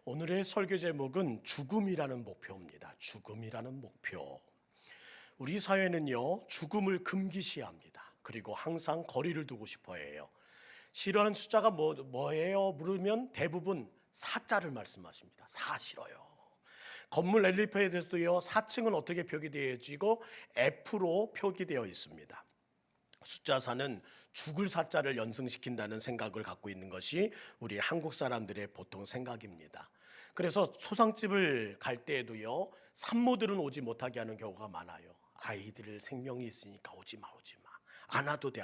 오늘의 설교 제목은 죽음이라는 목표입니다. 죽음이라는 목표. 우리 사회는요, 죽음을 금기시합니다. 그리고 항상 거리를 두고 싶어 해요. 싫어하는 숫자가 뭐예요? 물으면 대부분 4자를 말씀하십니다. 4 싫어요. 건물 엘리베이터에서도요, 4층은 어떻게 표기되어지고 F로 표기되어 있습니다. 숫자 4는 죽을 4자를 연승시킨다는 생각을 갖고 있는 것이 우리 한국 사람들의 보통 생각입니다. 그래서 초상집을 갈 때에도요, 산모들은 오지 못하게 하는 경우가 많아요. 아이들 생명이 있으니까 오지 마. 안 와도 돼.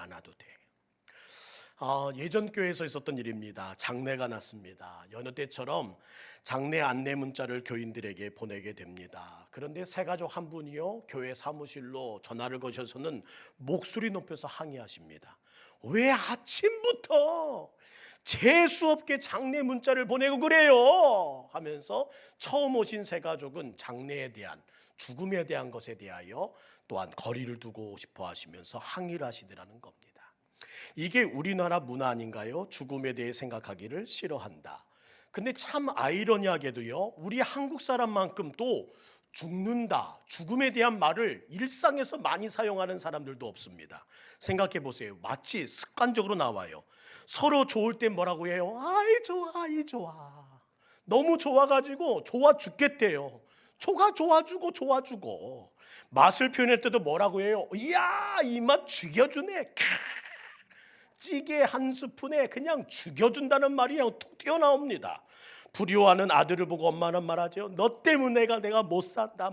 예전 교회에서 있었던 일입니다. 장례가 났습니다. 여느 때처럼 장례 안내 문자를 교인들에게 보내게 됩니다. 그런데 세 가족 한 분이요, 교회 사무실로 전화를 거셔서는 목소리 높여서 항의하십니다. 왜 아침부터 재수없게 장례 문자를 보내고 그래요? 하면서 처음 오신 세 가족은 장례에 대한, 죽음에 대한 것에 대하여 또한 거리를 두고 싶어 하시면서 항의를 하시더라는 겁니다. 이게 우리나라 문화 아닌가요? 죽음에 대해 생각하기를 싫어한다. 근데 참 아이러니하게도요, 우리 한국 사람만큼 또 죽는다, 죽음에 대한 말을 일상에서 많이 사용하는 사람들도 없습니다. 생각해 보세요. 마치 습관적으로 나와요. 서로 좋을 때 뭐라고 해요? 아이 좋아. 너무 좋아가지고 좋아 죽겠대요. 초가 좋아주고. 맛을 표현할 때도 뭐라고 해요? 이야, 이 맛 죽여주네. 찌개 한 스푼에 그냥 죽여준다는 말이 그냥 툭 튀어나옵니다. 불효하는 아들을 보고 엄마는 말하죠. 너 때문에 내가 못 살아.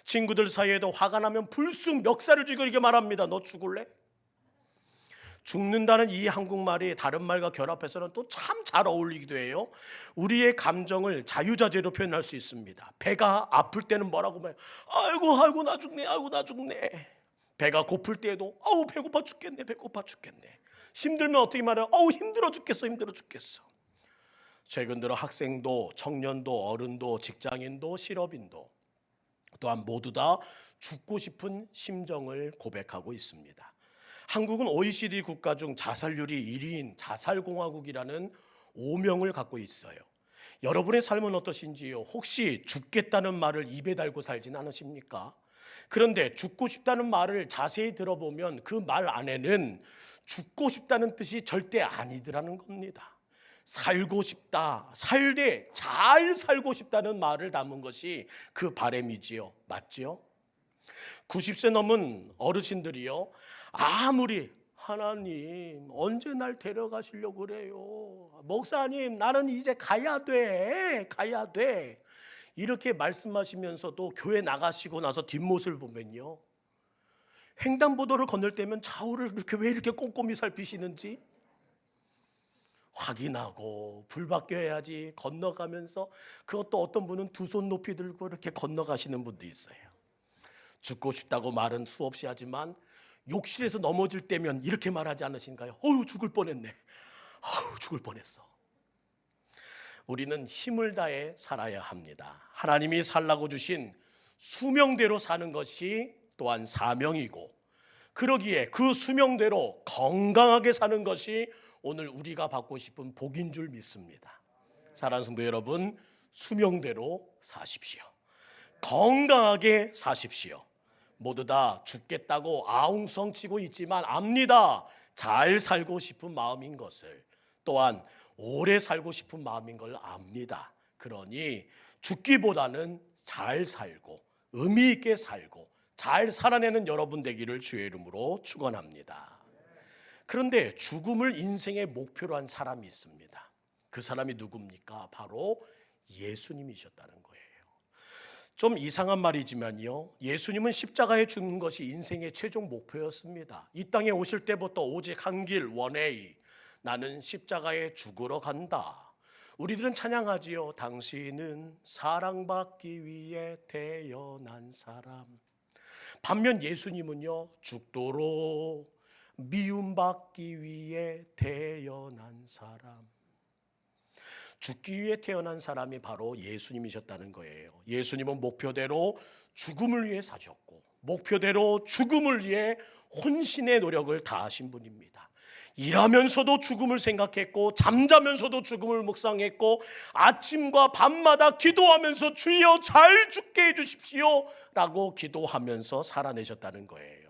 친구들 사이에도 화가 나면 불쑥 멱살을 쥐고 이렇게 말합니다. 너 죽을래? 죽는다는 이 한국말이 다른 말과 결합해서는 또 참 잘 어울리기도 해요. 우리의 감정을 자유자재로 표현할 수 있습니다. 배가 아플 때는 뭐라고 말해요? 아이고 나 죽네. 배가 고플 때에도 아우 배고파 죽겠네. 힘들면 어떻게 말해요? 아우 힘들어 죽겠어. 최근 들어 학생도, 청년도, 어른도, 직장인도, 실업인도 또한 모두 다 죽고 싶은 심정을 고백하고 있습니다. 한국은 OECD 국가 중 자살률이 1위인 자살공화국이라는 오명을 갖고 있어요. 여러분의 삶은 어떠신지요? 혹시 죽겠다는 말을 입에 달고 살진 않으십니까? 그런데 죽고 싶다는 말을 자세히 들어보면 그 말 안에는 죽고 싶다는 뜻이 절대 아니더라는 겁니다. 살고 싶다, 잘 살고 싶다는 말을 담은 것이 그 바람이지요. 맞지요? 90세 넘은 어르신들이요, 아무리 하나님 언제 날 데려가시려고 그래요? 목사님 나는 이제 가야 돼. 이렇게 말씀하시면서도 교회 나가시고 나서 뒷모습을 보면요, 횡단보도를 건널 때면 좌우를 왜 이렇게 꼼꼼히 살피시는지 확인하고 불바뀌어야지 건너가면서, 그것도 어떤 분은 두 손 높이 들고 이렇게 건너가시는 분도 있어요. 죽고 싶다고 말은 수없이 하지만 욕실에서 넘어질 때면 이렇게 말하지 않으신가요? 죽을 뻔했네. 죽을 뻔했어. 우리는 힘을 다해 살아야 합니다. 하나님이 살라고 주신 수명대로 사는 것이 또한 사명이고, 그러기에 그 수명대로 건강하게 사는 것이 오늘 우리가 받고 싶은 복인 줄 믿습니다. 사랑하는 성도 여러분, 수명대로 사십시오. 건강하게 사십시오. 모두 다 죽겠다고 아웅성치고 있지만 압니다. 잘 살고 싶은 마음인 것을, 또한 오래 살고 싶은 마음인 걸 압니다. 그러니 죽기보다는 잘 살고 의미 있게 살고 잘 살아내는 여러분 되기를 주의 이름으로 축원합니다. 그런데 죽음을 인생의 목표로 한 사람이 있습니다. 그 사람이 누굽니까? 바로 예수님이셨다는 거예요. 좀 이상한 말이지만요, 예수님은 십자가에 죽는 것이 인생의 최종 목표였습니다. 이 땅에 오실 때부터 오직 한 길 원웨이, 나는 십자가에 죽으러 간다. 우리들은 찬양하지요. 당신은 사랑받기 위해 태어난 사람. 반면 예수님은요, 죽도록 미움받기 위해 태어난 사람. 죽기 위해 태어난 사람이 바로 예수님이셨다는 거예요. 예수님은 목표대로 죽음을 위해 사셨고, 목표대로 죽음을 위해 혼신의 노력을 다하신 분입니다. 일하면서도 죽음을 생각했고 잠자면서도 죽음을 묵상했고 아침과 밤마다 기도하면서 주여 잘 죽게 해주십시오 라고 기도하면서 살아내셨다는 거예요.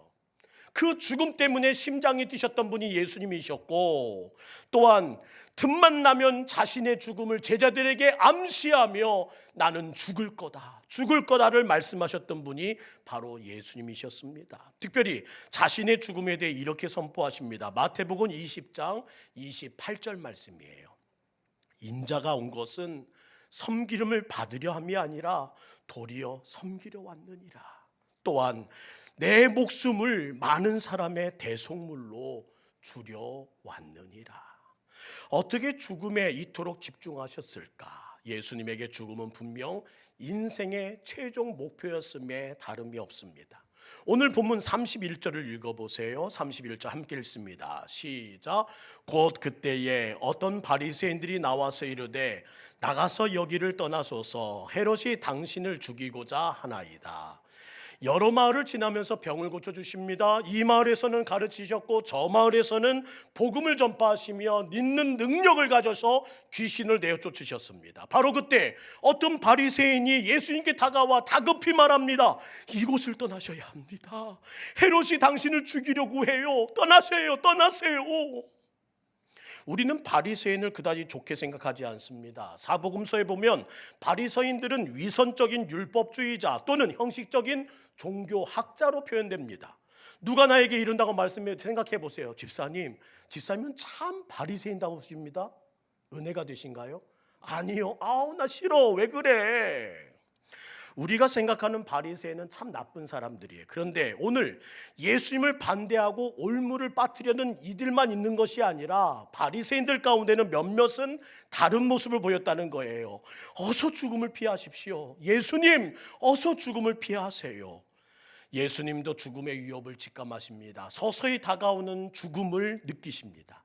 그 죽음 때문에 심장이 뛰셨던 분이 예수님이셨고, 또한 틈만 나면 자신의 죽음을 제자들에게 암시하며 나는 죽을 거다를 말씀하셨던 분이 바로 예수님이셨습니다. 특별히 자신의 죽음에 대해 이렇게 선포하십니다. 마태복음 20장 28절 말씀이에요. 인자가 온 것은 섬기름을 받으려 함이 아니라 도리어 섬기려 왔느니라. 또한 내 목숨을 많은 사람의 대속물로 주려 왔느니라. 어떻게 죽음에 이토록 집중하셨을까? 예수님에게 죽음은 분명 인생의 최종 목표였음에 다름이 없습니다. 오늘 본문 31절을 읽어보세요. 31절 함께 읽습니다. 시작. 곧 그때에 어떤 바리새인들이 나와서 이르되 나가서 여기를 떠나소서 헤롯이 당신을 죽이고자 하나이다. 여러 마을을 지나면서 병을 고쳐주십니다. 이 마을에서는 가르치셨고 저 마을에서는 복음을 전파하시며 믿는 능력을 가져서 귀신을 내어 쫓으셨습니다. 바로 그때 어떤 바리새인이 예수님께 다가와 다급히 말합니다. 이곳을 떠나셔야 합니다. 헤롯이 당신을 죽이려고 해요. 떠나세요. 우리는 바리새인을 그다지 좋게 생각하지 않습니다. 사복음서에 보면 바리새인들은 위선적인 율법주의자 또는 형식적인 종교학자로 표현됩니다. 누가 나에게 이른다고 말씀해 생각해 보세요. 집사님은 참 바리새인다우십니다. 은혜가 되신가요? 아니요. 나 싫어. 왜 그래? 우리가 생각하는 바리새인은 참 나쁜 사람들이에요. 그런데 오늘 예수님을 반대하고 올무를 빠뜨려는 이들만 있는 것이 아니라 바리새인들 가운데는 몇몇은 다른 모습을 보였다는 거예요. 어서 죽음을 피하십시오. 예수님, 어서 죽음을 피하세요. 예수님도 죽음의 위협을 직감하십니다. 서서히 다가오는 죽음을 느끼십니다.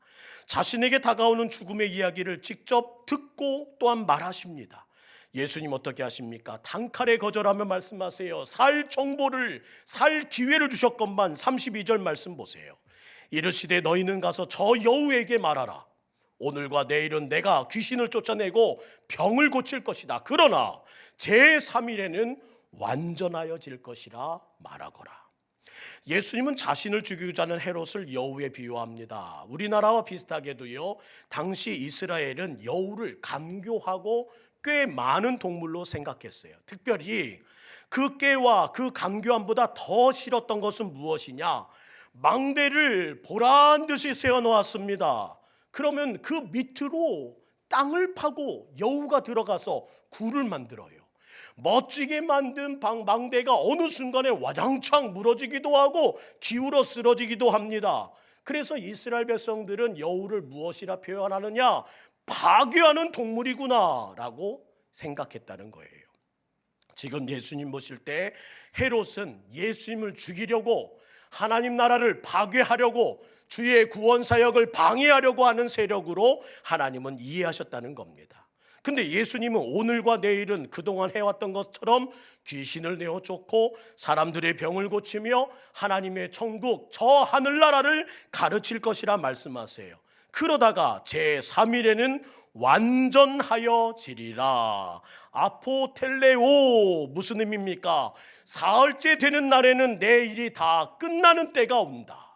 자신에게 다가오는 죽음의 이야기를 직접 듣고 또한 말하십니다. 예수님 어떻게 하십니까? 단칼에 거절하며 말씀하세요. 살 기회를 주셨건만 32절 말씀 보세요. 이르시되 너희는 가서 저 여우에게 말하라. 오늘과 내일은 내가 귀신을 쫓아내고 병을 고칠 것이다. 그러나 제3일에는 완전하여질 것이라 말하거라. 예수님은 자신을 죽이고자 하는 헤롯을 여우에 비유합니다. 우리나라와 비슷하게도요, 당시 이스라엘은 여우를 간교하고 꽤 많은 동물로 생각했어요. 특별히 그 꾀와 그 간교함보다 더 싫었던 것은 무엇이냐? 망대를 보란 듯이 세워놓았습니다. 그러면 그 밑으로 땅을 파고 여우가 들어가서 굴을 만들어요. 멋지게 만든 망대가 어느 순간에 와장창 무너지기도 하고 기울어 쓰러지기도 합니다. 그래서 이스라엘 백성들은 여우를 무엇이라 표현하느냐? 파괴하는 동물이구나 라고 생각했다는 거예요. 지금 예수님 보실 때 헤롯은 예수님을 죽이려고, 하나님 나라를 파괴하려고, 주의 구원 사역을 방해하려고 하는 세력으로 하나님은 이해하셨다는 겁니다. 근데 예수님은 오늘과 내일은 그동안 해왔던 것처럼 귀신을 내어 쫓고 사람들의 병을 고치며 하나님의 천국, 저 하늘나라를 가르칠 것이라 말씀하세요. 그러다가 제3일에는 완전하여지리라. 아포텔레오, 무슨 의미입니까? 사흘째 되는 날에는 내 일이 다 끝나는 때가 온다.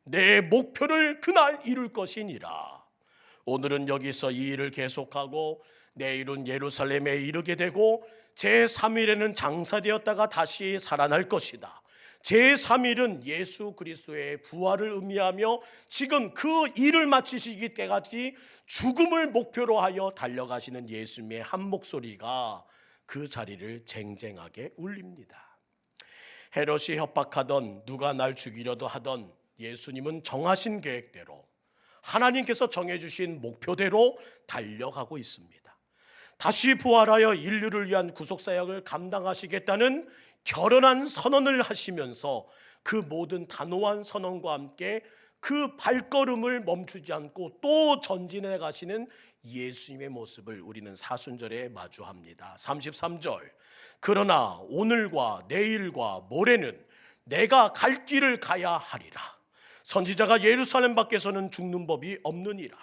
내 목표를 그날 이룰 것이니라. 오늘은 여기서 이 일을 계속하고 내일은 예루살렘에 이르게 되고 제3일에는 장사되었다가 다시 살아날 것이다. 제3일은 예수 그리스도의 부활을 의미하며 지금 그 일을 마치시기 때까지 죽음을 목표로 하여 달려가시는 예수님의 한 목소리가 그 자리를 쟁쟁하게 울립니다. 헤롯이 협박하던, 누가 날 죽이려도 하던, 예수님은 정하신 계획대로, 하나님께서 정해주신 목표대로 달려가고 있습니다. 다시 부활하여 인류를 위한 구속사역을 감당하시겠다는 결연한 선언을 하시면서 그 모든 단호한 선언과 함께 그 발걸음을 멈추지 않고 또 전진해 가시는 예수님의 모습을 우리는 사순절에 마주합니다. 33절. 그러나 오늘과 내일과 모레는 내가 갈 길을 가야 하리라. 선지자가 예루살렘 밖에서는 죽는 법이 없느니라.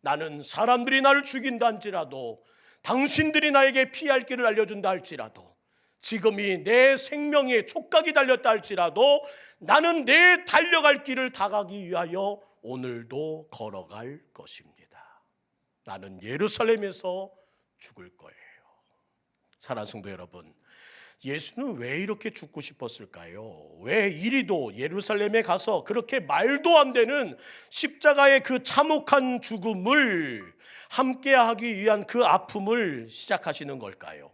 나는 사람들이 나를 죽인다 할지라도, 당신들이 나에게 피할 길을 알려준다 할지라도, 지금이 내 생명에 촉각이 달렸다 할지라도 나는 내 달려갈 길을 다가기 위하여 오늘도 걸어갈 것입니다. 나는 예루살렘에서 죽을 거예요. 사랑하는 성도 여러분, 예수는 왜 이렇게 죽고 싶었을까요? 왜 이리도 예루살렘에 가서 그렇게 말도 안 되는 십자가의 그 참혹한 죽음을 함께하기 위한 그 아픔을 시작하시는 걸까요?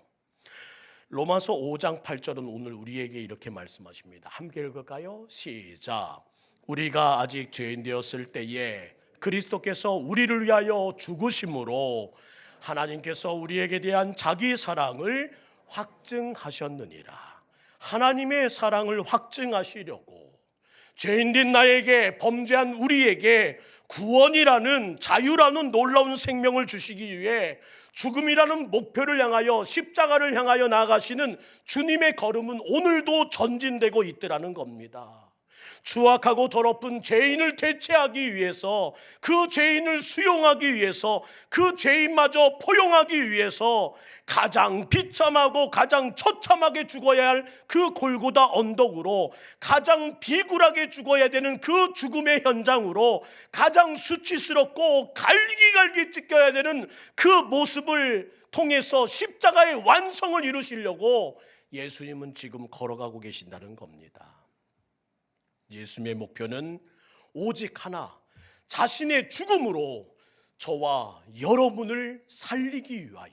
로마서 5장 8절은 오늘 우리에게 이렇게 말씀하십니다. 함께 읽을까요? 시작. 우리가 아직 죄인 되었을 때에 그리스도께서 우리를 위하여 죽으심으로 하나님께서 우리에게 대한 자기 사랑을 확증하셨느니라. 하나님의 사랑을 확증하시려고 죄인된 나에게, 범죄한 우리에게 구원이라는, 자유라는 놀라운 생명을 주시기 위해 죽음이라는 목표를 향하여, 십자가를 향하여 나아가시는 주님의 걸음은 오늘도 전진되고 있더라는 겁니다. 추악하고 더럽은 죄인을 대체하기 위해서, 그 죄인을 수용하기 위해서, 그 죄인마저 포용하기 위해서 가장 비참하고 가장 처참하게 죽어야 할 그 골고다 언덕으로, 가장 비굴하게 죽어야 되는 그 죽음의 현장으로, 가장 수치스럽고 갈기갈기 찢겨야 되는 그 모습을 통해서 십자가의 완성을 이루시려고 예수님은 지금 걸어가고 계신다는 겁니다. 예수님의 목표는 오직 하나, 자신의 죽음으로 저와 여러분을 살리기 위하여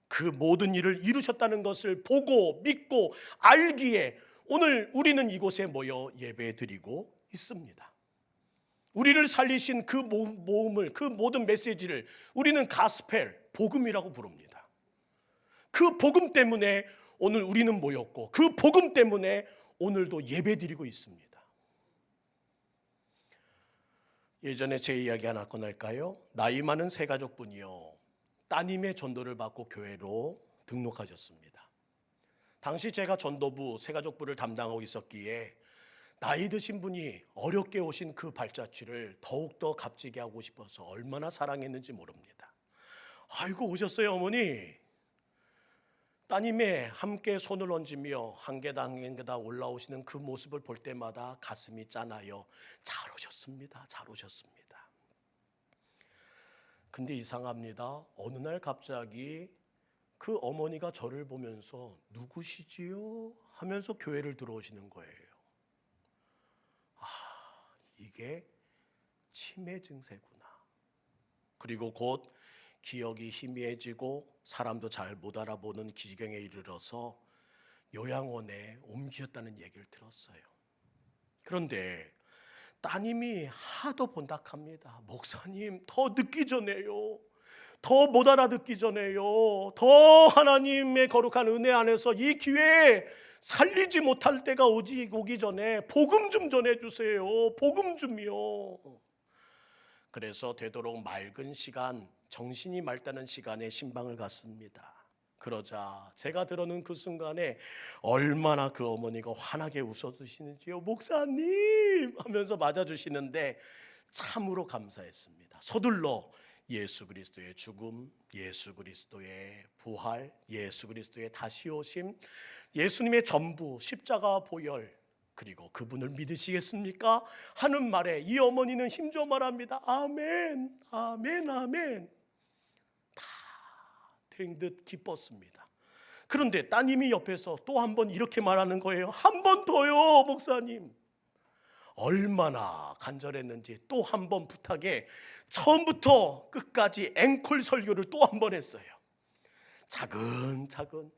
그 모든 일을 이루셨다는 것을 보고 믿고 알기에 오늘 우리는 이곳에 모여 예배드리고 있습니다. 우리를 살리신 그 모험을, 그 모든 메시지를 우리는 가스펠, 복음이라고 부릅니다. 그 복음 때문에 오늘 우리는 모였고, 그 복음 때문에 오늘도 예배드리고 있습니다. 예전에 제 이야기 하나 꺼낼까요? 나이 많은 새가족분이요, 따님의 전도를 받고 교회로 등록하셨습니다. 당시 제가 전도부, 새가족부를 담당하고 있었기에 나이 드신 분이 어렵게 오신 그 발자취를 더욱더 값지게 하고 싶어서 얼마나 사랑했는지 모릅니다. 아이고 오셨어요 어머니. 따님의 함께 손을 얹으며 한 계단 한 계단 올라오시는 그 모습을 볼 때마다 가슴이 짠하여 잘 오셨습니다. 잘 오셨습니다. 근데 이상합니다. 어느 날 갑자기 그 어머니가 저를 보면서 누구시지요? 하면서 교회를 들어오시는 거예요. 아, 이게 치매 증세구나. 그리고 곧 기억이 희미해지고 사람도 잘 못 알아보는 지경에 이르러서 요양원에 옮기셨다는 얘기를 들었어요. 그런데 따님이 하도 본닥합니다. 목사님, 더 늦기 전에요. 더 못 알아듣기 전에요. 더 하나님의 거룩한 은혜 안에서 이 기회에 살리지 못할 때가 오기 전에 복음 좀 전해주세요. 복음 좀요. 그래서 되도록 맑은 시간, 정신이 맑다는 시간에 신방을 갔습니다. 그러자 제가 들어는 그 순간에 얼마나 그 어머니가 환하게 웃어주시는지요. 목사님 하면서 맞아주시는데 참으로 감사했습니다. 서둘러 예수 그리스도의 죽음, 예수 그리스도의 부활, 예수 그리스도의 다시 오심, 예수님의 전부, 십자가 보혈, 그리고 그분을 믿으시겠습니까? 하는 말에 이 어머니는 힘줘 말합니다. 아멘, 아멘, 아멘. 다 된 듯 기뻤습니다. 그런데 따님이 옆에서 또 한 번 이렇게 말하는 거예요. 한 번 더요, 목사님. 얼마나 간절했는지 또 한 번 부탁에 처음부터 끝까지 앵콜 설교를 또 한 번 했어요. 차근차근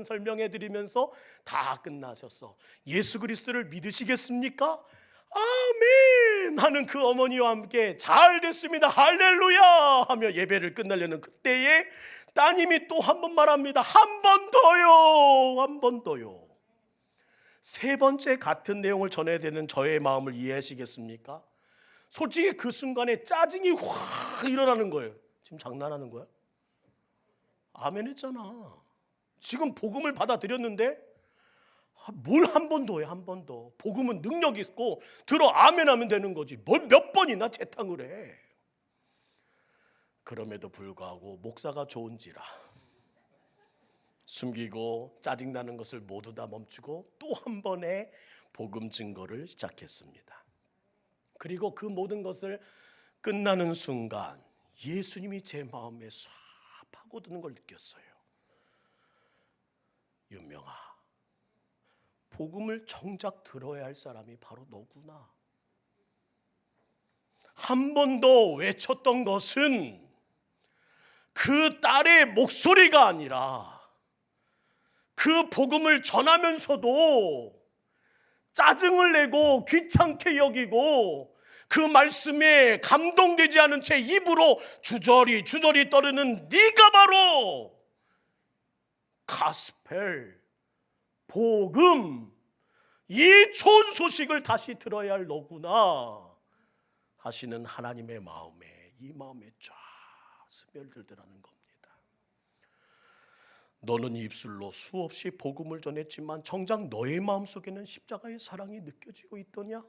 설명해 드리면서 다 끝나셨어. 예수 그리스도를 믿으시겠습니까? 아멘 하는 그 어머니와 함께 잘 됐습니다, 할렐루야 하며 예배를 끝내려는 그때에 따님이 또 한 번 말합니다. 한 번 더요, 한 번 더요. 세 번째 같은 내용을 전해야 되는 저의 마음을 이해하시겠습니까? 솔직히 그 순간에 짜증이 확 일어나는 거예요. 지금 장난하는 거야? 아멘 했잖아. 지금 복음을 받아들였는데 뭘 한 번 더해, 한 번 더. 복음은 능력 있고 들어 아멘하면 되는 거지. 뭘 몇 번이나 재탕을 해. 그럼에도 불구하고 목사가 좋은지라 숨기고 짜증나는 것을 모두 다 멈추고 또 한 번의 복음 증거를 시작했습니다. 그리고 그 모든 것을 끝나는 순간 예수님이 제 마음에 싹 파고드는 걸 느꼈어요. 윤명아, 복음을 정작 들어야 할 사람이 바로 너구나. 한 번 더 외쳤던 것은 그 딸의 목소리가 아니라 그 복음을 전하면서도 짜증을 내고 귀찮게 여기고 그 말씀에 감동되지 않은 채 입으로 주저리 떠르는 네가 바로 가스펠, 복음, 이 좋은 소식을 다시 들어야 할 너구나 하시는 하나님의 마음에, 이 마음에 쫙 스며들더라는 겁니다. 너는 입술로 수없이 복음을 전했지만 정작 너의 마음속에는 십자가의 사랑이 느껴지고 있더냐?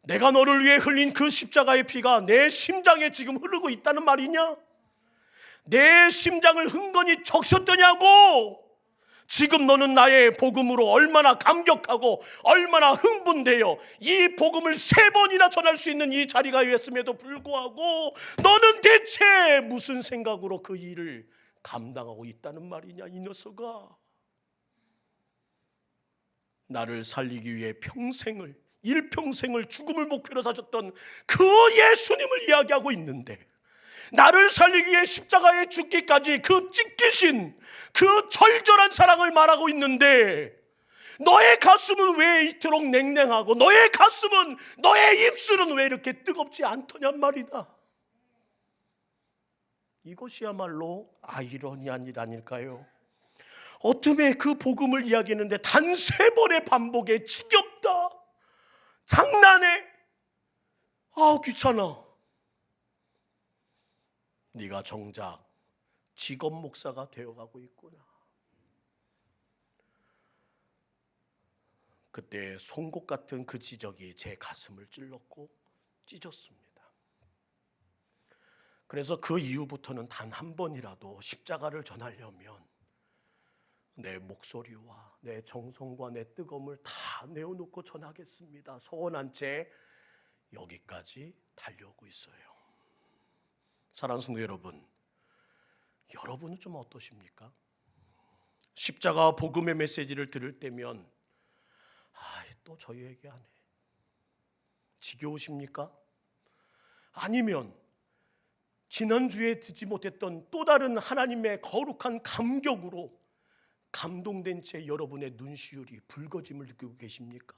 내가 너를 위해 흘린 그 십자가의 피가 내 심장에 지금 흐르고 있다는 말이냐? 내 심장을 흥건히 적셨더냐고? 지금 너는 나의 복음으로 얼마나 감격하고 얼마나 흥분되어 이 복음을 3번이나 전할 수 있는 이 자리가 있음에도 불구하고 너는 대체 무슨 생각으로 그 일을 감당하고 있다는 말이냐? 이 녀석아, 나를 살리기 위해 일평생을 죽음을 목표로 사셨던 그 예수님을 이야기하고 있는데, 나를 살리기 위해 십자가에 죽기까지 그 찢기신 그 절절한 사랑을 말하고 있는데, 너의 가슴은 왜 이토록 냉랭하고 너의 가슴은, 너의 입술은 왜 이렇게 뜨겁지 않더냔 말이다. 이것이야말로 아이러니한 일 아닐까요? 어둠에 그 복음을 이야기했는데 단 3번의 반복에 지겹다, 장난해, 귀찮아. 네가 정작 직업 목사가 되어가고 있구나. 그때 송곳 같은 그 지적이 제 가슴을 찔렀고 찢었습니다. 그래서 그 이후부터는 단 한 번이라도 십자가를 전하려면 내 목소리와 내 정성과 내 뜨거움을 다 내어놓고 전하겠습니다. 서원한 채 여기까지 달려오고 있어요. 사랑하는 성도 여러분, 여러분은 좀 어떠십니까? 십자가 복음의 메시지를 들을 때면 또 저 얘기하네, 지겨우십니까? 아니면 지난주에 듣지 못했던 또 다른 하나님의 거룩한 감격으로 감동된 채 여러분의 눈시울이 붉어짐을 느끼고 계십니까?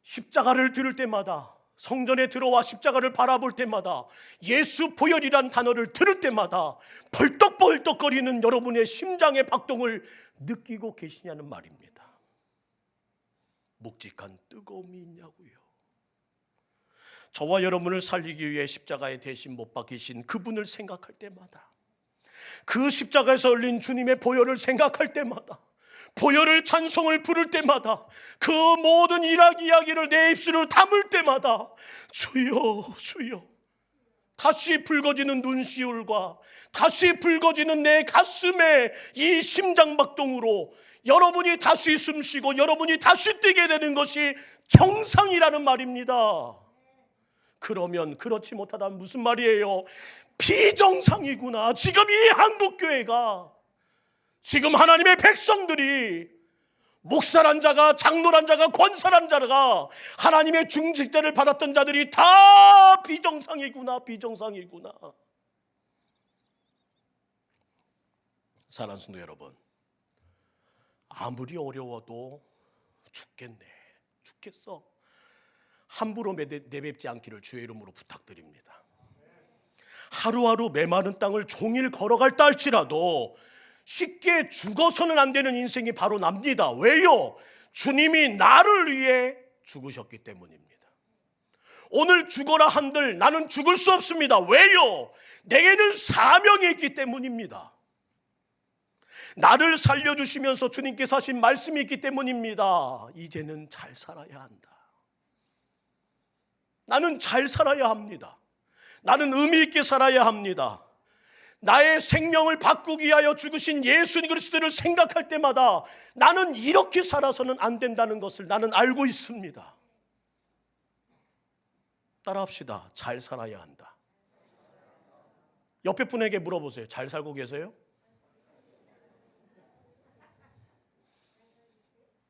십자가를 들을 때마다, 성전에 들어와 십자가를 바라볼 때마다, 예수 보혈이란 단어를 들을 때마다 벌떡벌떡거리는 여러분의 심장의 박동을 느끼고 계시냐는 말입니다. 묵직한 뜨거움이 있냐고요. 저와 여러분을 살리기 위해 십자가에 대신 못 박히신 그분을 생각할 때마다, 그 십자가에서 흘린 주님의 보혈을 생각할 때마다, 보혈을 찬송을 부를 때마다, 그 모든 이야기를 내 입술을 담을 때마다 주여 주여, 다시 붉어지는 눈시울과 다시 붉어지는 내 가슴의 이 심장박동으로 여러분이 다시 숨쉬고 여러분이 다시 뛰게 되는 것이 정상이라는 말입니다. 그러면 그렇지 못하다면 무슨 말이에요? 비정상이구나. 지금 이 한국교회가, 지금 하나님의 백성들이, 목사란 자가, 장로란 자가, 권사란 자가, 하나님의 중직자를 받았던 자들이 다 비정상이구나. 사랑하는 성도 여러분, 아무리 어려워도 죽겠어, 함부로 내뱉지 않기를 주의 이름으로 부탁드립니다. 하루하루 메마른 땅을 종일 걸어갈다 할지라도 쉽게 죽어서는 안 되는 인생이 바로 납니다. 왜요? 주님이 나를 위해 죽으셨기 때문입니다. 오늘 죽어라 한들 나는 죽을 수 없습니다. 왜요? 내게는 사명이 있기 때문입니다. 나를 살려주시면서 주님께서 하신 말씀이 있기 때문입니다. 이제는 잘 살아야 한다. 나는 잘 살아야 합니다. 나는 의미 있게 살아야 합니다. 나의 생명을 바꾸기 위하여 죽으신 예수 그리스도를 생각할 때마다 나는 이렇게 살아서는 안 된다는 것을 나는 알고 있습니다. 따라합시다. 잘 살아야 한다. 옆에 분에게 물어보세요. 잘 살고 계세요?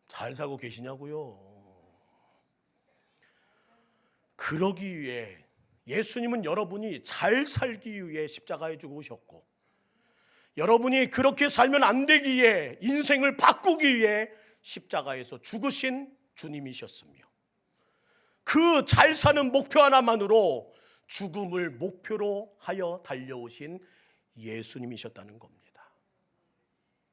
잘 살고 계시냐고요? 그러기 위해 예수님은 여러분이 잘 살기 위해 십자가에 죽으셨고, 여러분이 그렇게 살면 안 되기에 인생을 바꾸기 위해 십자가에서 죽으신 주님이셨으며, 그 잘 사는 목표 하나만으로 죽음을 목표로 하여 달려오신 예수님이셨다는 겁니다.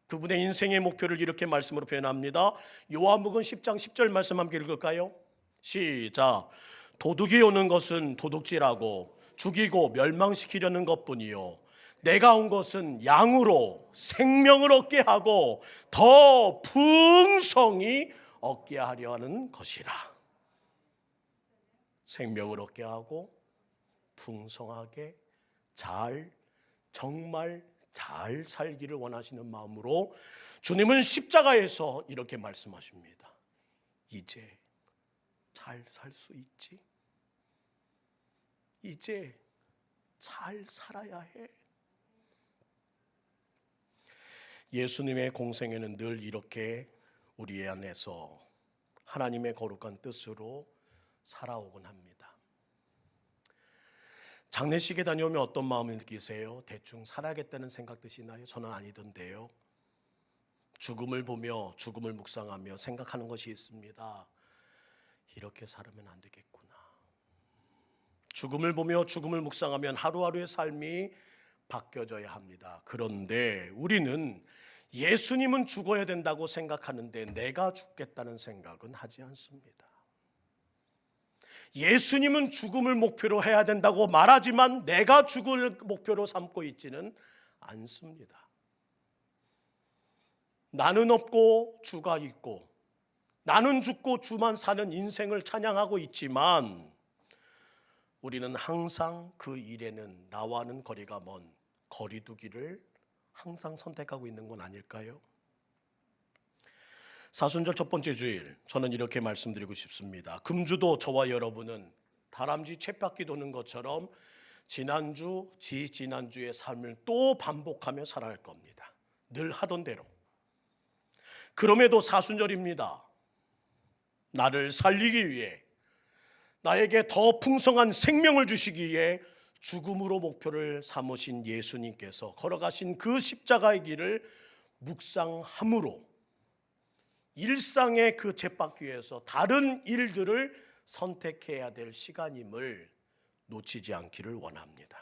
그분의 인생의 목표를 이렇게 말씀으로 표현합니다. 요한복음 10장 10절 말씀 함께 읽을까요? 시작. 도둑이 오는 것은 도둑질하고 죽이고 멸망시키려는 것뿐이요 내가 온 것은 양으로 생명을 얻게 하고 더 풍성히 얻게 하려 하는 것이라. 생명을 얻게 하고 풍성하게 정말 잘 살기를 원하시는 마음으로 주님은 십자가에서 이렇게 말씀하십니다. 이제 잘 살 수 있지? 이제 잘 살아야 해. 예수님의 공생애는 늘 이렇게 우리 안에서 하나님의 거룩한 뜻으로 살아오곤 합니다. 장례식에 다녀오면 어떤 마음을 느끼세요? 대충 살아야겠다는 생각 드시나요? 저는 아니던데요. 죽음을 보며 죽음을 묵상하며 생각하는 것이 있습니다. 이렇게 살면 안 되겠구나. 죽음을 보며 죽음을 묵상하면 하루하루의 삶이 바뀌어져야 합니다. 그런데 우리는 예수님은 죽어야 된다고 생각하는데 내가 죽겠다는 생각은 하지 않습니다. 예수님은 죽음을 목표로 해야 된다고 말하지만 내가 죽을 목표로 삼고 있지는 않습니다. 나는 없고 주가 있고 나는 죽고 주만 사는 인생을 찬양하고 있지만 우리는 항상 그 일에는 나와는 거리가 먼 거리두기를 항상 선택하고 있는 건 아닐까요? 사순절 첫 번째 주일 저는 이렇게 말씀드리고 싶습니다. 금주도 저와 여러분은 다람쥐 쳇바퀴 도는 것처럼 지난주, 지난주의 삶을 또 반복하며 살아갈 겁니다. 늘 하던 대로. 그럼에도 사순절입니다. 나를 살리기 위해 나에게 더 풍성한 생명을 주시기 위해 죽음으로 목표를 삼으신 예수님께서 걸어가신 그 십자가의 길을 묵상함으로 일상의 그 쳇바퀴에서 다른 일들을 선택해야 될 시간임을 놓치지 않기를 원합니다.